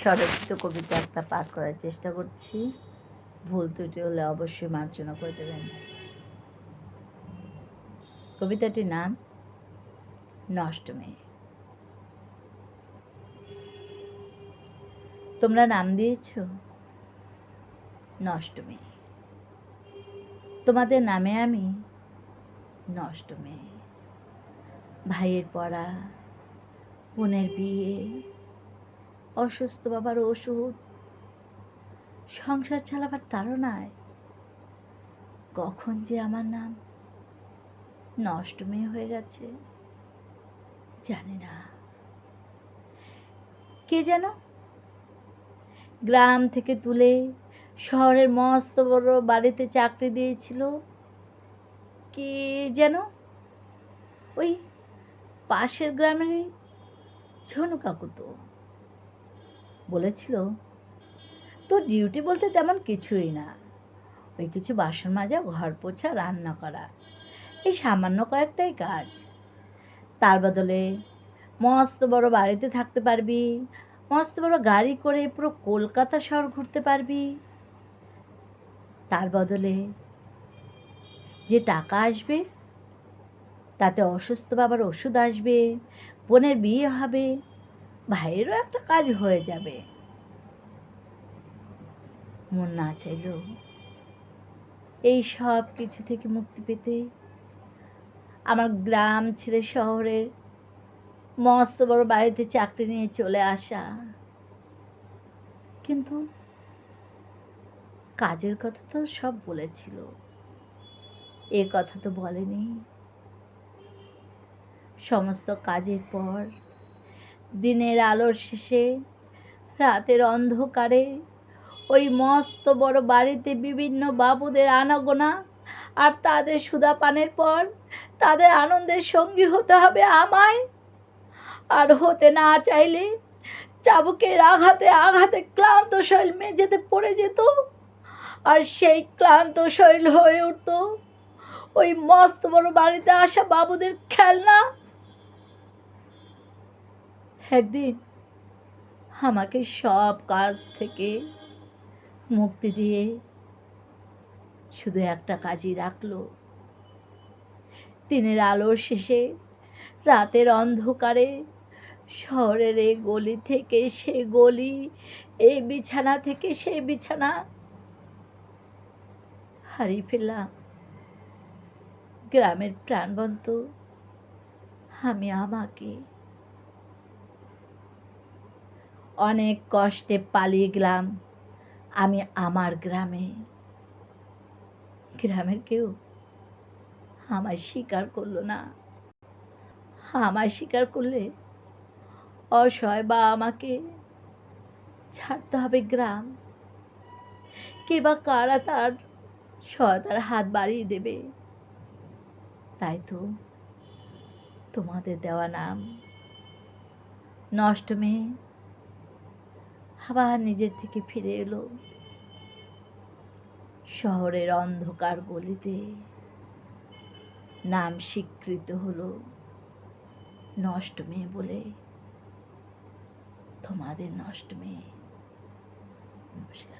স্বরচিত কবিতা একটা পাঠ করার চেষ্টা করছি। ভুল ত্রুটি হলে অবশ্যই মার্জনা করে দেবেন। কবিতাটির নাম নষ্ট মেয়ে। তোমরা নাম দিয়েছ নষ্ট মেয়ে। তোমাদের নামে আমি নষ্ট মেয়ে। ভাইয়ের পড়া, বোনের বিয়ে, অসুস্থ বাবার ওষুধ, সংসার চালাবার তাড়নায় কখন যে আমার নাম নষ্ট মেয়ে হয়ে গেছে জানি না। কে যেন গ্রাম থেকে তুলে শহরের মস্ত বড় বাড়িতে চাকরি দিয়েছিল। কে যেন ওই পাশের গ্রামেরই ঝনু কাকু তো বলেছিল, তোর ডিউটি বলতে তেমন কিছুই না, ওই কিছু বাসন মাজা, ঘর পোছা, রান্না করা, এই সামান্য কয়েকটাই কাজ। তার বদলে মস্ত বড় বাড়িতে থাকতে পারবি, মস্ত বড় গাড়ি করে পুরো কলকাতা শহর ঘুরতে পারবি। তার বদলে যে টাকা আসবে তাতে অসুস্থ বাবার ওষুধ আসবে, বোনের বিয়ে হবে, ভাইয়েরও একটা কাজ হয়ে যাবে। মন না চাইলেও এই সব কিছু থেকে মুক্তি পেতে আমার গ্রাম ছেড়ে শহরের মস্ত বড় বাড়িতে চাকরি নিয়ে চলে আসা। কিন্তু কাজের কথা তো সব বলেছিল, এ কথা তো বলেনি। সমস্ত কাজের পর দিনের আলোর শেষে রাতের অন্ধকারে ওই মস্ত বড় বাড়িতে বিভিন্ন বাবুদের আনাগোনা, আর তাদের সুধা পানের পর তাদের আনন্দের সঙ্গী হতে হবে আমায়। আর হতে না চাইলে চাবুকের আঘাতে আঘাতে ক্লান্ত শরীর মেঝেতে পড়ে যেত, আর সেই ক্লান্ত শরীর হয়ে উঠত ওই মস্ত বড় বাড়িতে আসা বাবুদের খেলনা। একদিন আমাকে সব কাজ থেকে মুক্তি দিয়ে শুধু একটা কাজই রাখলো, দিনের আলোর শেষে রাতের অন্ধকারে শহরের এই গলি থেকে সে গলি, এই বিছানা থেকে সেই বিছানা হারিয়ে ফেললাম গ্রামের প্রাণবন্ত আমি আমাকে। অনেক কষ্টে পালিয়ে গেলাম আমি আমার গ্রামে। গ্রামের কেউ আমায় স্বীকার করলো না। আমায় স্বীকার করলে অসহায় বা আমাকে ছাড়তে হবে গ্রাম। কে বা কারা তার সহায়তার হাত বাড়িয়ে দেবে। তাই তো তোমাদের দেওয়া নাম নষ্ট মেয়ে আবার নিজের থেকে ফিরে এলো শহরের অন্ধকার গলিতে। নাম স্বীকৃত হলো নষ্ট মেয়ে বলে, তোমাদের নষ্ট মেয়ে। নমস্কার।